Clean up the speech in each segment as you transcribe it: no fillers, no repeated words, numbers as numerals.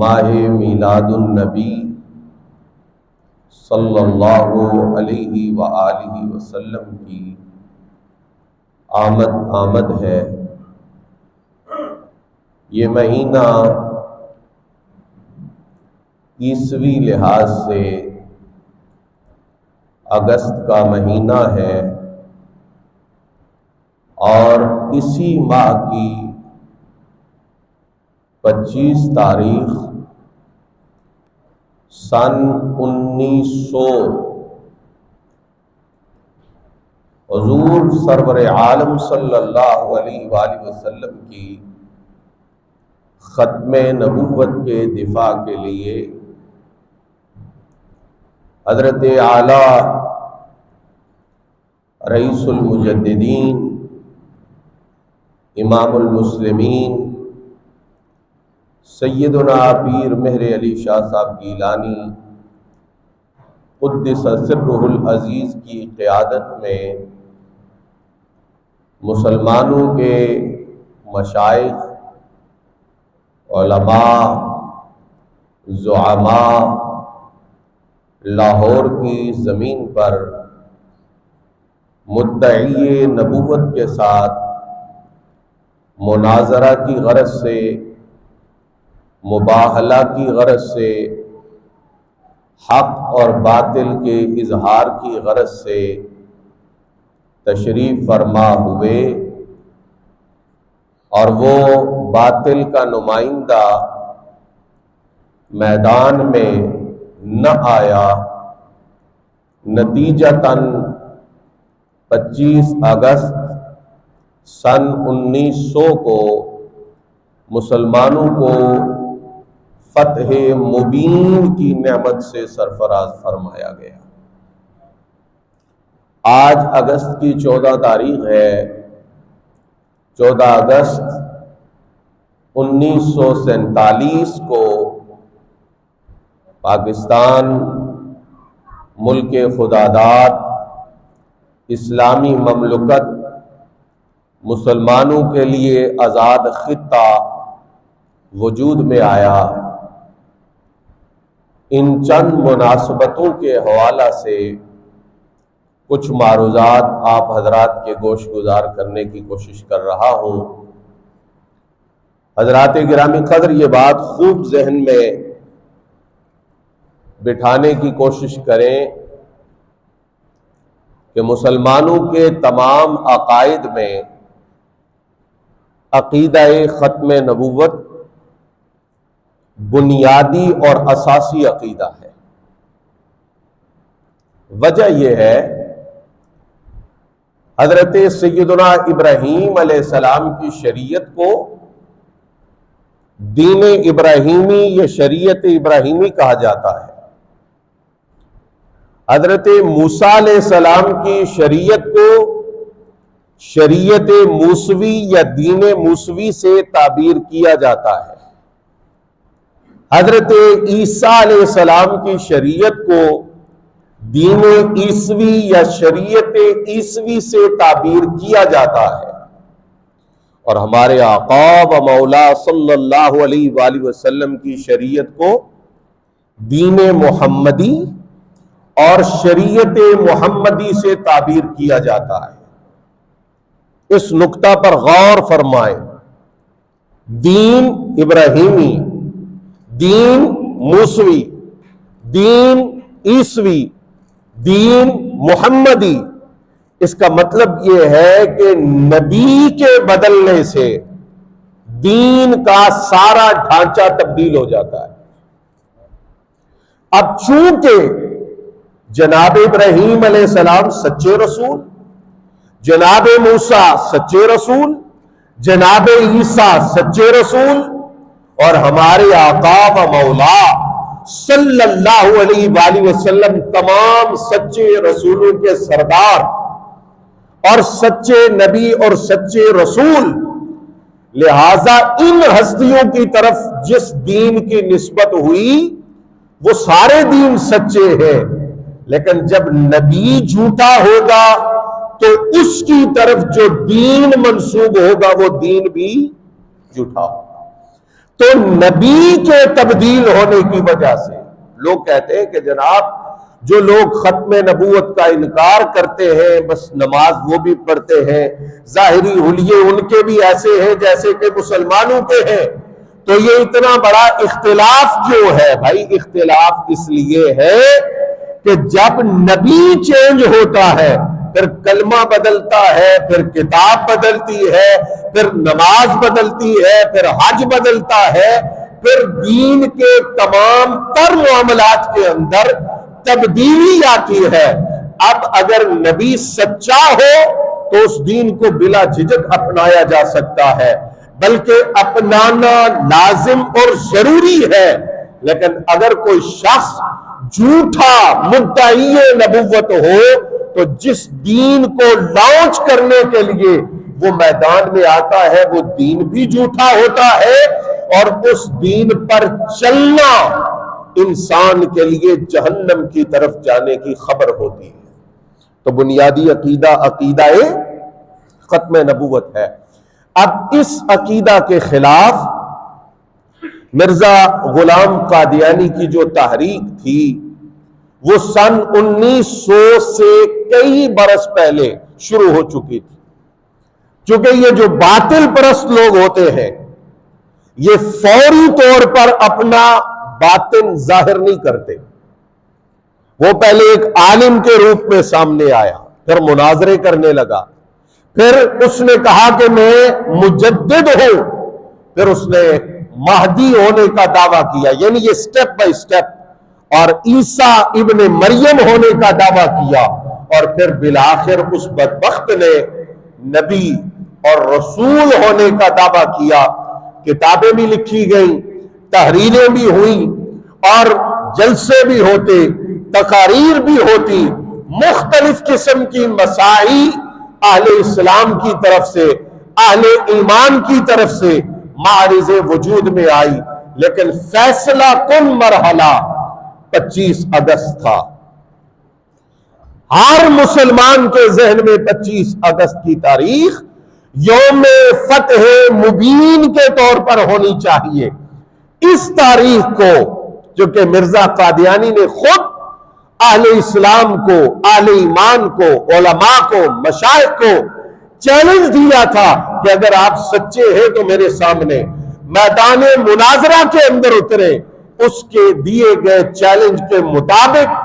ماہ میلاد النبی صلی اللہ علیہ وآلہ وسلم کی آمد ہے۔ یہ مہینہ عیسوی لحاظ سے اگست کا مہینہ ہے، اور اسی ماہ کی 25 تاریخ سن 1900 حضور سرور عالم صلی اللہ علیہ وآلہ وسلم کی ختم نبوت کے دفاع کے لیے حضرت اعلیٰ رئیس المجددین امام المسلمین سیدنا پیر مہر علی شاہ صاحب گیلانی قدس سرہ العزیز کی قیادت میں مسلمانوں کے مشائخ، علماء، زعماء لاہور کی زمین پر مدعی نبوت کے ساتھ مناظرہ کی غرض سے، مباہلہ کی غرض سے، حق اور باطل کے اظہار کی غرض سے تشریف فرما ہوئے، اور وہ باطل کا نمائندہ میدان میں نہ آیا۔ نتیجتاً 25 اگست سن 1900 کو مسلمانوں کو فتح مبین کی نعمت سے سرفراز فرمایا گیا۔ آج اگست کی 14 تاریخ ہے۔ 14 اگست 1947 کو پاکستان ملک خداداد اسلامی مملکت مسلمانوں کے لیے آزاد خطہ وجود میں آیا۔ ان چند مناسبتوں کے حوالہ سے کچھ معروضات آپ حضرات کے گوش گزار کرنے کی کوشش کر رہا ہوں۔ حضرات گرامی قدر، یہ بات خوب ذہن میں بٹھانے کی کوشش کریں کہ مسلمانوں کے تمام عقائد میں عقیدہ ختم نبوت بنیادی اور اساسی عقیدہ ہے۔ وجہ یہ ہے، حضرت سیدنا ابراہیم علیہ السلام کی شریعت کو دین ابراہیمی یا شریعت ابراہیمی کہا جاتا ہے۔ حضرت موسیٰ علیہ السلام کی شریعت کو شریعت موسوی یا دین موسوی سے تعبیر کیا جاتا ہے۔ حضرت عیسیٰ علیہ السلام کی شریعت کو دین عیسوی یا شریعت عیسوی سے تعبیر کیا جاتا ہے، اور ہمارے آقا و مولا صلی اللہ علیہ وآلہ وسلم کی شریعت کو دین محمدی اور شریعت محمدی سے تعبیر کیا جاتا ہے۔ اس نقطہ پر غور فرمائیں۔ دین ابراہیمی، دین موسوی، دین عیسوی، دین محمدی، اس کا مطلب یہ ہے کہ نبی کے بدلنے سے دین کا سارا ڈھانچہ تبدیل ہو جاتا ہے۔ اب چونکہ جناب ابراہیم علیہ السلام سچے رسول، جناب موسیٰ سچے رسول، جناب عیسیٰ سچے رسول، اور ہمارے آقا و مولا صلی اللہ علیہ وآلہ وسلم تمام سچے رسولوں کے سردار اور سچے نبی اور سچے رسول، لہذا ان ہستیوں کی طرف جس دین کی نسبت ہوئی وہ سارے دین سچے ہیں، لیکن جب نبی جھوٹا ہوگا تو اس کی طرف جو دین منسوب ہوگا وہ دین بھی جھوٹا ہوگا۔ تو نبی کے تبدیل ہونے کی وجہ سے لوگ کہتے ہیں کہ جناب جو لوگ ختم نبوت کا انکار کرتے ہیں بس نماز وہ بھی پڑھتے ہیں، ظاہری حلیے ان کے بھی ایسے ہیں جیسے کہ مسلمانوں کے ہیں، تو یہ اتنا بڑا اختلاف کیوں ہے؟ بھائی اختلاف اس لیے ہے کہ جب نبی چینج ہوتا ہے پھر کلمہ بدلتا ہے، پھر کتاب بدلتی ہے، پھر نماز بدلتی ہے، پھر حج بدلتا ہے، پھر دین کے تمام تر معاملات کے اندر تبدیلی آتی ہے۔ اب اگر نبی سچا ہو تو اس دین کو بلا جھجک اپنایا جا سکتا ہے، بلکہ اپنانا لازم اور ضروری ہے، لیکن اگر کوئی شخص جھوٹا مدعی نبوت ہو تو جس دین کو لانچ کرنے کے لیے وہ میدان میں آتا ہے وہ دین بھی جھوٹا ہوتا ہے، اور اس دین پر چلنا انسان کے لیے جہنم کی طرف جانے کی خبر ہوتی ہے۔ تو بنیادی عقیدہ ختم نبوت ہے۔ اب اس عقیدہ کے خلاف مرزا غلام قادیانی کی جو تحریک تھی وہ سن 1900 سے کئی برس پہلے شروع ہو چکی تھی، چونکہ یہ جو باطل پرست لوگ ہوتے ہیں یہ فوری طور پر اپنا باطن ظاہر نہیں کرتے، وہ پہلے ایک عالم کے روپ میں سامنے آیا، پھر مناظرے کرنے لگا، پھر اس نے کہا کہ میں مجدد ہوں، پھر اس نے مہدی ہونے کا دعویٰ کیا، یعنی یہ سٹیپ بائی سٹیپ، اور عیسیٰ ابن مریم ہونے کا دعویٰ کیا، اور پھر بالآخر اس بدبخت نے نبی اور رسول ہونے کا دعویٰ کیا۔ کتابیں بھی لکھی گئیں، تحریریں بھی ہوئیں، اور جلسے بھی ہوتے، تقاریر بھی ہوتی، مختلف قسم کی مساعی اہل اسلام کی طرف سے، اہل ایمان کی طرف سے معرض وجود میں آئی، لیکن فیصلہ کن مرحلہ 25 اگست تھا۔ ہر مسلمان کے ذہن میں 25 اگست کی تاریخ یوم فتح مبین کے طور پر ہونی چاہیے۔ اس تاریخ کو جو کہ مرزا قادیانی نے خود اہل اسلام کو، اہل ایمان کو، علماء کو، مشائخ کو چیلنج دیا تھا کہ اگر آپ سچے ہیں تو میرے سامنے میدان مناظرہ کے اندر اترے، اس کے دیے گئے چیلنج کے مطابق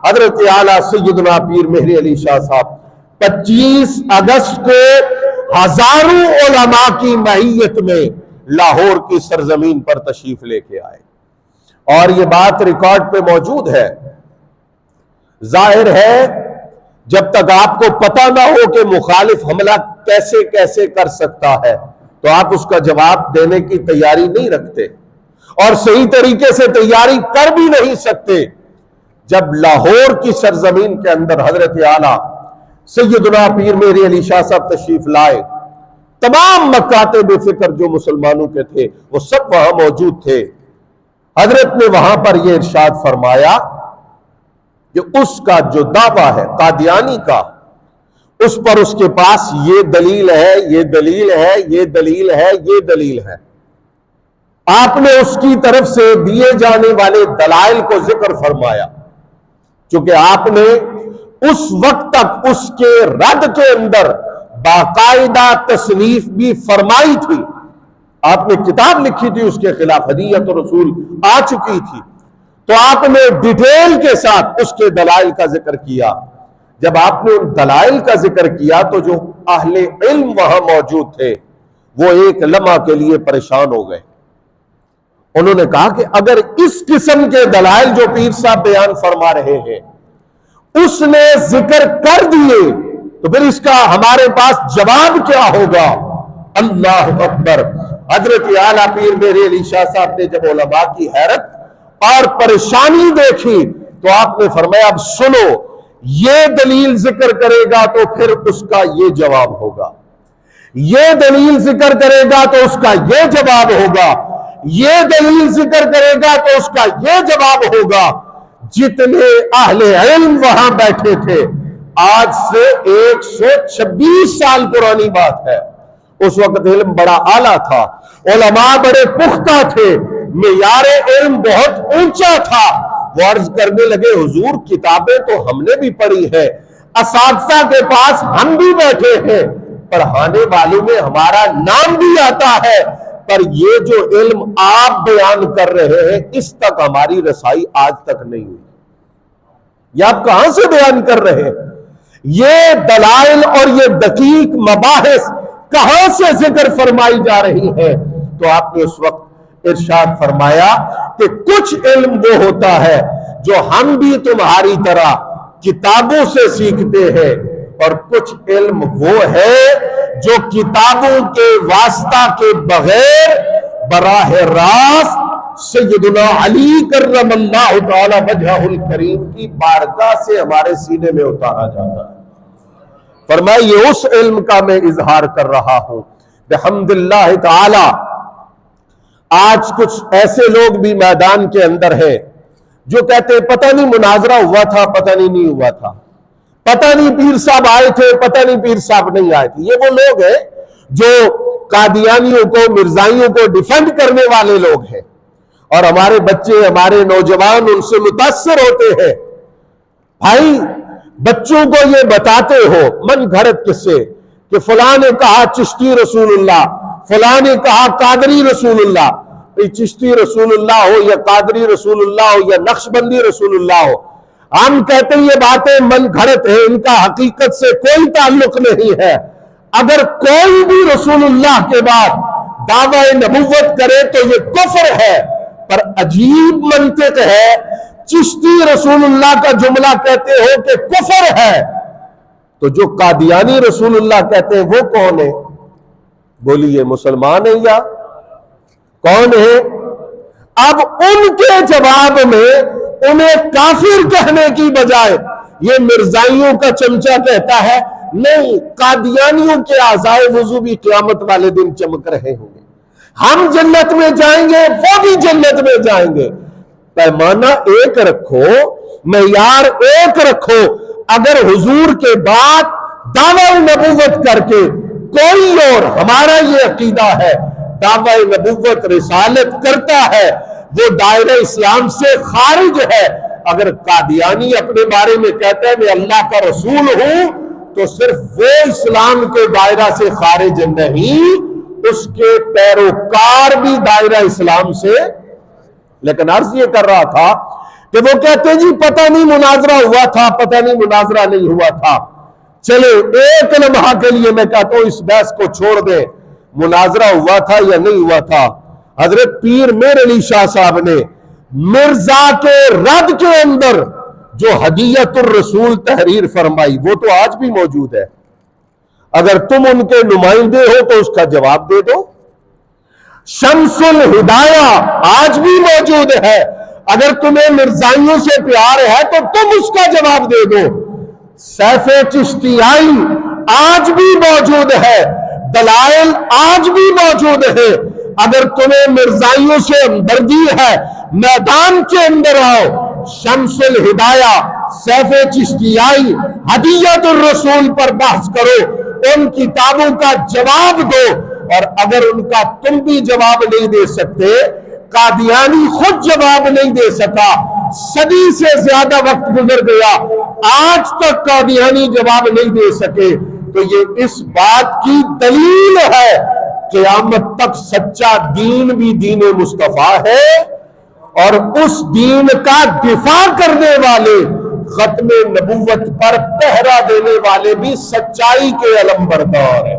حضرت اعلیٰ سیدنا پیر مہری علی شاہ صاحب 25 اگست کو ہزاروں علماء کی معیت میں لاہور کی سرزمین پر تشریف لے کے آئے، اور یہ بات ریکارڈ پہ موجود ہے۔ ظاہر ہے جب تک آپ کو پتہ نہ ہو کہ مخالف حملہ کیسے کیسے کر سکتا ہے تو آپ اس کا جواب دینے کی تیاری نہیں رکھتے، اور صحیح طریقے سے تیاری کر بھی نہیں سکتے۔ جب لاہور کی سرزمین کے اندر حضرت اعلیٰ سیدنا پیر مہری علی شاہ صاحب تشریف لائے، تمام مکاتب فکر جو مسلمانوں کے تھے وہ سب وہاں موجود تھے۔ حضرت نے وہاں پر یہ ارشاد فرمایا کہ اس کا جو دعویٰ ہے قادیانی کا، اس پر اس کے پاس یہ دلیل ہے، یہ دلیل ہے، یہ دلیل ہے، یہ دلیل ہے۔ آپ نے اس کی طرف سے دیے جانے والے دلائل کو ذکر فرمایا، چونکہ آپ نے اس وقت تک اس کے رد کے اندر باقاعدہ تصنیف بھی فرمائی تھی، آپ نے کتاب لکھی تھی اس کے خلاف، ہدیت رسول آ چکی تھی، تو آپ نے ڈیٹیل کے ساتھ اس کے دلائل کا ذکر کیا۔ جب آپ نے ان دلائل کا ذکر کیا تو جو اہل علم وہاں موجود تھے وہ ایک لمحہ کے لیے پریشان ہو گئے۔ انہوں نے کہا کہ اگر اس قسم کے دلائل جو پیر صاحب بیان فرما رہے ہیں اس نے ذکر کر دیے تو پھر اس کا ہمارے پاس جواب کیا ہوگا؟ اللہ اکبر! حضرت اعلیٰ پیر مہری علی شاہ صاحب نے جب علماء کی حیرت اور پریشانی دیکھی تو آپ نے فرمایا اب سنو، یہ دلیل ذکر کرے گا تو پھر اس کا یہ جواب ہوگا، یہ دلیل ذکر کرے گا تو اس کا یہ جواب ہوگا، یہ دلیل ذکر کرے گا تو اس کا یہ جواب ہوگا۔ جتنے اہل علم وہاں بیٹھے تھے، آج سے 126 سال پرانی بات ہے، اس وقت علم بڑا اعلیٰ تھا، علماء بڑے پختہ تھے، معیار علم بہت اونچا تھا۔ وہ عرض کرنے لگے حضور کتابیں تو ہم نے بھی پڑھی ہے، اساتذہ کے پاس ہم بھی بیٹھے ہیں، پڑھانے والوں میں ہمارا نام بھی آتا ہے، پر یہ جو علم آپ بیان کر رہے ہیں اس تک ہماری رسائی آج تک نہیں ہوئی۔ یہ آپ کہاں سے بیان کر رہے ہیں؟ یہ دلائل اور یہ دقیق مباحث کہاں سے ذکر فرمائی جا رہی ہیں؟ تو آپ نے اس وقت ارشاد فرمایا کہ کچھ علم وہ ہوتا ہے جو ہم بھی تمہاری طرح کتابوں سے سیکھتے ہیں، اور کچھ علم وہ ہے جو کتابوں کے واسطہ کے بغیر براہ راست سیدنا علی کرم اللہ تعالی وجہہ الکریم کی بارگاہ سے ہمارے سینے میں اتارا جاتا ہے۔ فرمایا یہ اس علم کا میں اظہار کر رہا ہوں بحمد اللہ تعالی۔ آج کچھ ایسے لوگ بھی میدان کے اندر ہیں جو کہتے ہیں پتہ نہیں مناظرہ ہوا تھا، پتہ نہیں ہوا تھا، پتہ نہیں پیر صاحب آئے تھے، پتہ نہیں پیر صاحب نہیں آئے تھے۔ یہ وہ لوگ ہیں جو قادیانیوں کو، مرزائیوں کو ڈیفینڈ کرنے والے لوگ ہیں، اور ہمارے بچے، ہمارے نوجوان ان سے متاثر ہوتے ہیں۔ بھائی بچوں کو یہ بتاتے ہو من گھڑت قصے کہ فلاں نے کہا چشتی رسول اللہ، فلاں نے کہا قادری رسول اللہ، چشتی رسول اللہ ہو یا قادری رسول اللہ ہو یا نقشبندی رسول اللہ ہو، ہم کہتے ہیں یہ باتیں من گھڑت ہیں، ان کا حقیقت سے کوئی تعلق نہیں ہے۔ اگر کوئی بھی رسول اللہ کے بعد دعوی نبوت کرے تو یہ کفر ہے، پر عجیب منطق ہے، چشتی رسول اللہ کا جملہ کہتے ہو کہ کفر ہے، تو جو قادیانی رسول اللہ کہتے ہیں وہ کون ہے؟ بولیے مسلمان ہیں یا کون ہے؟ اب ان کے جواب میں انہیں کافر کہنے کی بجائے یہ مرزائیوں کا چمچہ کہتا ہے نہیں، قادیانیوں کے اعضائے وضو بھی قیامت والے دن چمک رہے ہوں گے، ہم جنت میں جائیں گے، وہ بھی جنت میں جائیں گے۔ پیمانہ ایک رکھو، معیار ایک رکھو۔ اگر حضور کے بعد دعوی نبوت کر کے کوئی اور، ہمارا یہ عقیدہ ہے، دعوی نبوت رسالت کرتا ہے وہ دائرہ اسلام سے خارج ہے۔ اگر قادیانی اپنے بارے میں کہتا ہے میں اللہ کا رسول ہوں تو صرف وہ اسلام کے دائرہ سے خارج نہیں، اس کے پیروکار بھی دائرہ اسلام سے۔ لیکن عرض یہ کر رہا تھا کہ وہ کہتے ہیں جی پتہ نہیں مناظرہ ہوا تھا، پتہ نہیں مناظرہ نہیں ہوا تھا۔ چلے ایک لمحہ کے لیے میں کہتا ہوں اس بحث کو چھوڑ دیں، مناظرہ ہوا تھا یا نہیں ہوا تھا۔ حضرت پیر میر علی شاہ صاحب نے مرزا کے رد کے اندر جو ہدیت الرسول تحریر فرمائی وہ تو آج بھی موجود ہے، اگر تم ان کے نمائندے ہو تو اس کا جواب دے دو۔ شمس الہدایہ آج بھی موجود ہے، اگر تمہیں مرزائیوں سے پیار ہے تو تم اس کا جواب دے دو۔ سیف چشتیائی آج بھی موجود ہے، دلائل آج بھی موجود ہے، اگر تمہیں مرزائیوں سے ہمدردی ہے میدان کے اندر آؤ، شمس الہدایہ، سیف چشتیائی، ہدیت الرسول پر بحث کرو، ان کتابوں کا جواب دو۔ اور اگر ان کا تم بھی جواب نہیں دے سکتے، قادیانی خود جواب نہیں دے سکا، صدی سے زیادہ وقت گزر گیا، آج تک قادیانی جواب نہیں دے سکے، تو یہ اس بات کی دلیل ہے قیامت تک سچا دین بھی دین مصطفیٰ ہے، اور اس دین کا دفاع کرنے والے، ختم نبوت پر پہرا دینے والے بھی سچائی کے علم بردار ہیں۔